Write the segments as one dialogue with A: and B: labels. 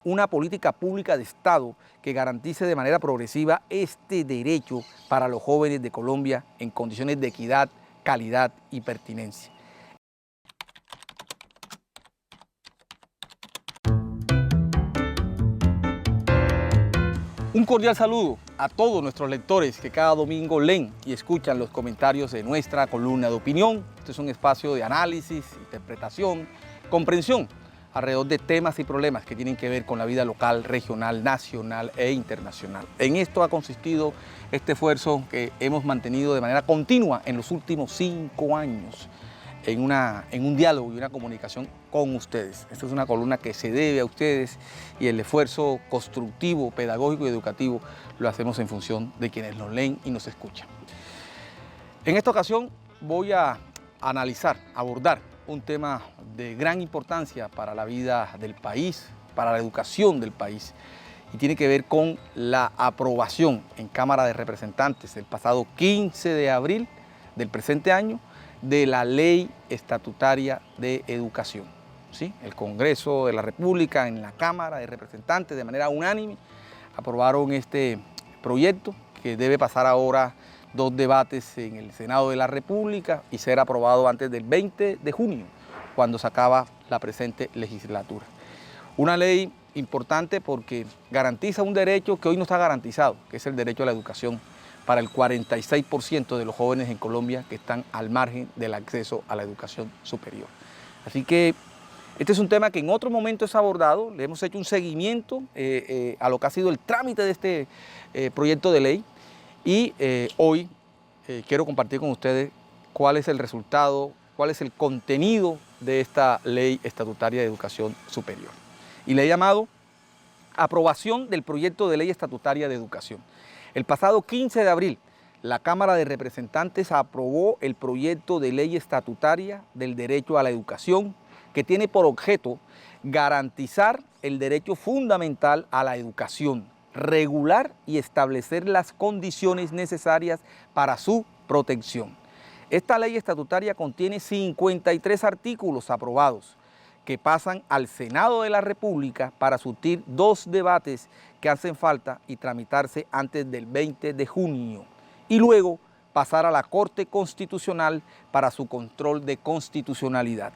A: una política pública de Estado que garantice de manera progresiva este derecho para los jóvenes de Colombia en condiciones de equidad, calidad y pertinencia. Un cordial saludo a todos nuestros lectores que cada domingo leen y escuchan los comentarios de nuestra columna de opinión. Este es un espacio de análisis, interpretación, comprensión alrededor de temas y problemas que tienen que ver con la vida local, regional, nacional e internacional. En esto ha consistido este esfuerzo que hemos mantenido de manera continua en los últimos 5 años en un diálogo y una comunicación con ustedes. Esta es una columna que se debe a ustedes y el esfuerzo constructivo, pedagógico y educativo lo hacemos en función de quienes nos leen y nos escuchan. En esta ocasión voy a abordar un tema de gran importancia para la vida del país, para la educación del país, y tiene que ver con la aprobación en Cámara de Representantes el pasado 15 de abril del presente año de la Ley Estatutaria de Educación. ¿Sí? El Congreso de la República, en la Cámara de Representantes, de manera unánime, aprobaron este proyecto que debe pasar ahora 2 debates en el Senado de la República y ser aprobado antes del 20 de junio, cuando se acaba la presente legislatura. Una ley importante porque garantiza un derecho que hoy no está garantizado, que es el derecho a la educación para el 46% de los jóvenes en Colombia que están al margen del acceso a la educación superior. Así que este es un tema que en otro momento es abordado, le hemos hecho un seguimiento a lo que ha sido el trámite de este proyecto de ley y hoy quiero compartir con ustedes cuál es el resultado, cuál es el contenido de esta Ley Estatutaria de Educación Superior. Y le he llamado Aprobación del Proyecto de Ley Estatutaria de Educación. El pasado 15 de abril, la Cámara de Representantes aprobó el proyecto de ley estatutaria del derecho a la educación, que tiene por objeto garantizar el derecho fundamental a la educación, regular y establecer las condiciones necesarias para su protección. Esta ley estatutaria contiene 53 artículos aprobados, que pasan al Senado de la República para surtir 2 debates que hacen falta y tramitarse antes del 20 de junio y luego pasar a la Corte Constitucional para su control de constitucionalidad.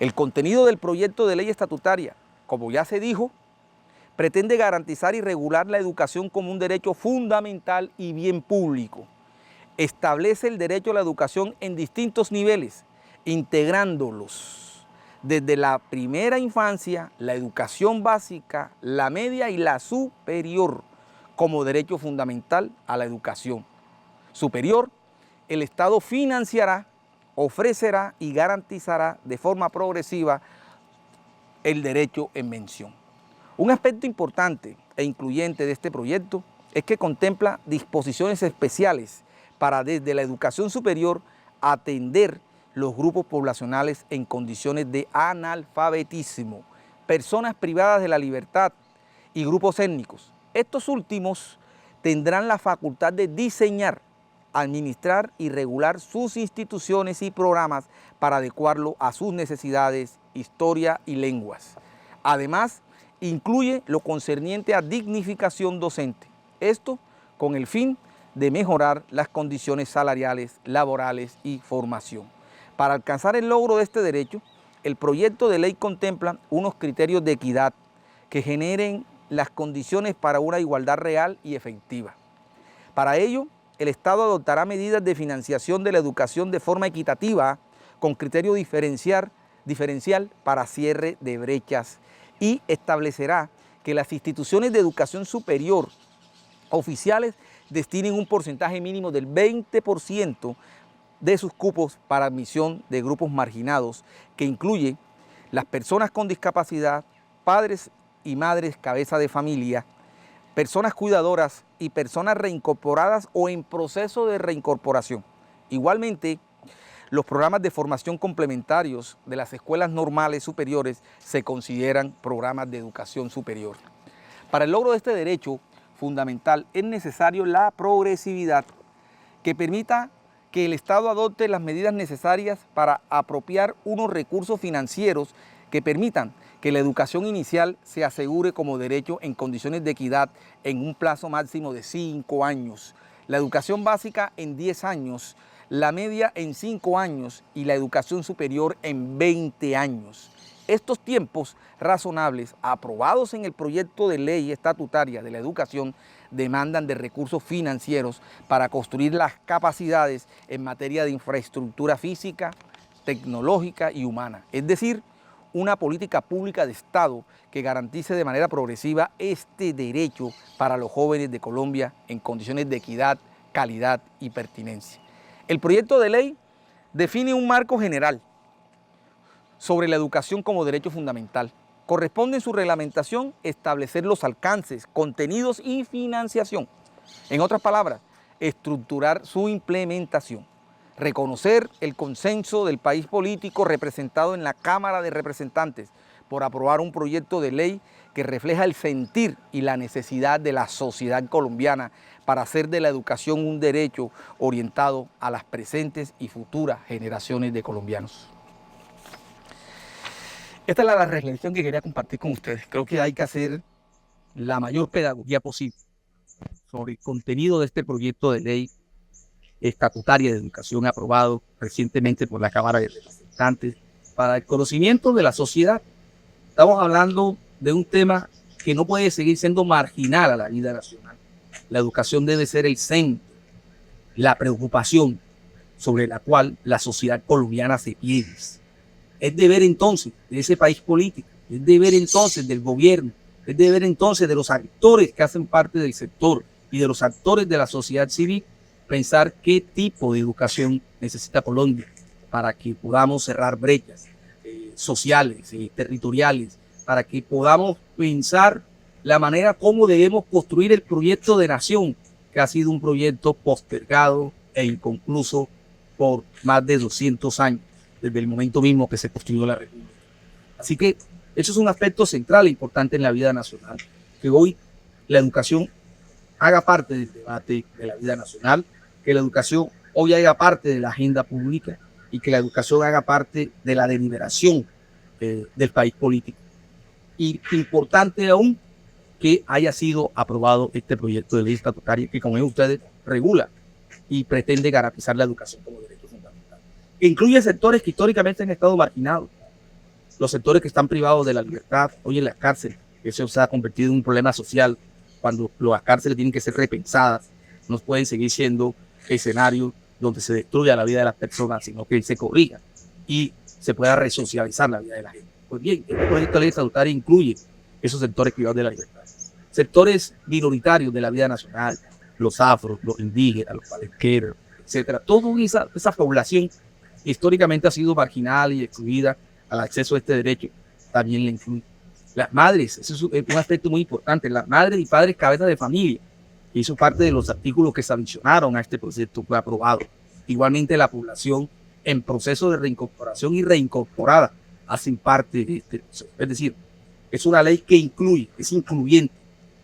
A: El contenido del proyecto de ley estatutaria, como ya se dijo, pretende garantizar y regular la educación como un derecho fundamental y bien público. Establece el derecho a la educación en distintos niveles, integrándolos desde la primera infancia, la educación básica, la media y la superior, como derecho fundamental a la educación superior. El Estado financiará, ofrecerá y garantizará de forma progresiva el derecho en mención. Un aspecto importante e incluyente de este proyecto es que contempla disposiciones especiales para desde la educación superior atender los grupos poblacionales en condiciones de analfabetismo, personas privadas de la libertad y grupos étnicos. Estos últimos tendrán la facultad de diseñar, administrar y regular sus instituciones y programas para adecuarlo a sus necesidades, historia y lenguas. Además, incluye lo concerniente a dignificación docente. Esto con el fin de mejorar las condiciones salariales, laborales y formación. Para alcanzar el logro de este derecho, el proyecto de ley contempla unos criterios de equidad que generen las condiciones para una igualdad real y efectiva. Para ello, el Estado adoptará medidas de financiación de la educación de forma equitativa, con criterio diferencial para cierre de brechas, y establecerá que las instituciones de educación superior oficiales destinen un porcentaje mínimo del 20% de sus cupos para admisión de grupos marginados, que incluye las personas con discapacidad, padres y madres cabeza de familia, personas cuidadoras y personas reincorporadas o en proceso de reincorporación. Igualmente, los programas de formación complementarios de las escuelas normales superiores se consideran programas de educación superior. Para el logro de este derecho fundamental es necesario la progresividad que permita que el Estado adopte las medidas necesarias para apropiar unos recursos financieros que permitan que la educación inicial se asegure como derecho en condiciones de equidad en un plazo máximo de 5 años, la educación básica en 10 años, la media en 5 años y la educación superior en 20 años. Estos tiempos razonables, aprobados en el proyecto de ley estatutaria de la educación, demandan de recursos financieros para construir las capacidades en materia de infraestructura física, tecnológica y humana, es decir, una política pública de Estado que garantice de manera progresiva este derecho para los jóvenes de Colombia en condiciones de equidad, calidad y pertinencia. El proyecto de ley define un marco general sobre la educación como derecho fundamental. Corresponde en su reglamentación establecer los alcances, contenidos y financiación. En otras palabras, estructurar su implementación. Reconocer el consenso del país político representado en la Cámara de Representantes por aprobar un proyecto de ley que refleja el sentir y la necesidad de la sociedad colombiana para hacer de la educación un derecho orientado a las presentes y futuras generaciones de colombianos. Esta es la reflexión que quería compartir con ustedes. Creo que hay que hacer la mayor pedagogía posible sobre el contenido de este proyecto de ley estatutaria de educación aprobado recientemente por la Cámara de Representantes para el conocimiento de la sociedad. Estamos hablando de un tema que no puede seguir siendo marginal a la vida nacional. La educación debe ser el centro, la preocupación sobre la cual la sociedad colombiana se piensa. Es deber entonces de ese país político, es deber entonces del gobierno, es deber entonces de los actores que hacen parte del sector y de los actores de la sociedad civil pensar qué tipo de educación necesita Colombia para que podamos cerrar brechas sociales, territoriales, para que podamos pensar la manera como debemos construir el proyecto de nación, que ha sido un proyecto postergado e inconcluso por más de 200 años, desde el momento mismo que se construyó la República. Así que eso es un aspecto central e importante en la vida nacional, que hoy la educación haga parte del debate de la vida nacional, que la educación hoy haga parte de la agenda pública y que la educación haga parte de la deliberación del país político. Y importante aún que haya sido aprobado este proyecto de ley estatutaria que, como ven ustedes, regula y pretende garantizar la educación como derecho fundamental. Que incluye sectores que históricamente han estado marginados, los sectores que están privados de la libertad, hoy en las cárceles. Eso se ha convertido en un problema social cuando las cárceles tienen que ser repensadas, no pueden seguir siendo escenarios donde se destruya la vida de las personas, sino que se corrija y se pueda resocializar la vida de la gente. Pues bien, este proyecto de ley estatutaria incluye esos sectores privados de la libertad. Sectores minoritarios de la vida nacional, los afros, los indígenas, los palenqueros, etcétera. Toda esa población históricamente ha sido marginal y excluida al acceso a este derecho, también le incluye. Las madres, eso es un aspecto muy importante, las madres y padres cabezas de familia, hizo parte de los artículos que sancionaron a este proyecto que fue aprobado. Igualmente la población en proceso de reincorporación y reincorporada hacen parte de este proceso. Es decir, es una ley que incluye, es incluyente,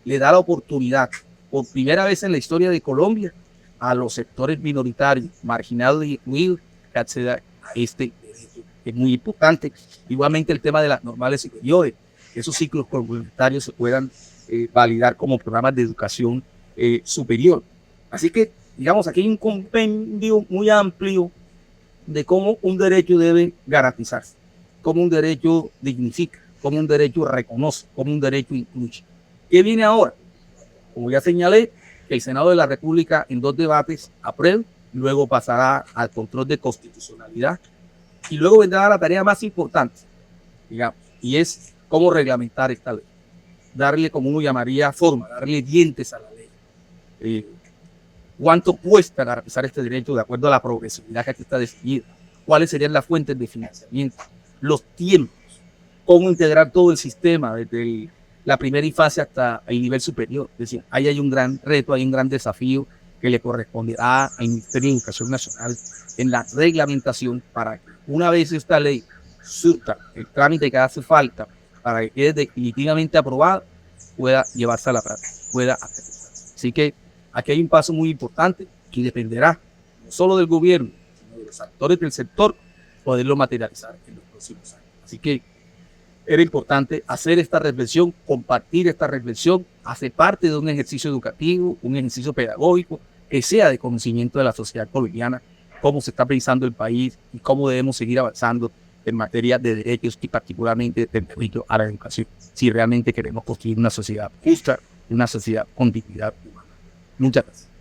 A: le da la oportunidad, por primera vez en la historia de Colombia, a los sectores minoritarios, marginados y excluidos, que accedan a este derecho. Es muy importante. Igualmente el tema de las normales superiores, esos ciclos complementarios se puedan validar como programas de educación superior. Así que, digamos, aquí hay un compendio muy amplio de cómo un derecho debe garantizarse, cómo un derecho dignifica, cómo un derecho reconoce, cómo un derecho incluye. ¿Qué viene ahora? Como ya señalé, que el Senado de la República en 2 debates apruebe, luego pasará al control de constitucionalidad y luego vendrá la tarea más importante, digamos, y es cómo reglamentar esta ley, darle, como uno llamaría, forma, darle dientes a la ley. ¿Cuánto cuesta garantizar este derecho de acuerdo a la progresividad que aquí está definida? ¿Cuáles serían las fuentes de financiamiento? Los tiempos, cómo integrar todo el sistema desde la primera infancia hasta el nivel superior. Es decir, ahí hay un gran reto, hay un gran desafío que le corresponderá al Ministerio de Educación Nacional en la reglamentación para que una vez esta ley surta el trámite que hace falta para que quede definitivamente aprobada, pueda llevarse a la práctica, pueda aterrizarse. Así que aquí hay un paso muy importante que dependerá no solo del gobierno, sino de los actores del sector, poderlo materializar en los próximos años. Así que era importante hacer esta reflexión, compartir esta reflexión, hacer parte de un ejercicio educativo, un ejercicio pedagógico, que sea de conocimiento de la sociedad colombiana, cómo se está pensando el país y cómo debemos seguir avanzando en materia de derechos y particularmente del derecho a la educación, si realmente queremos construir una sociedad justa, una sociedad con dignidad humana. Muchas gracias.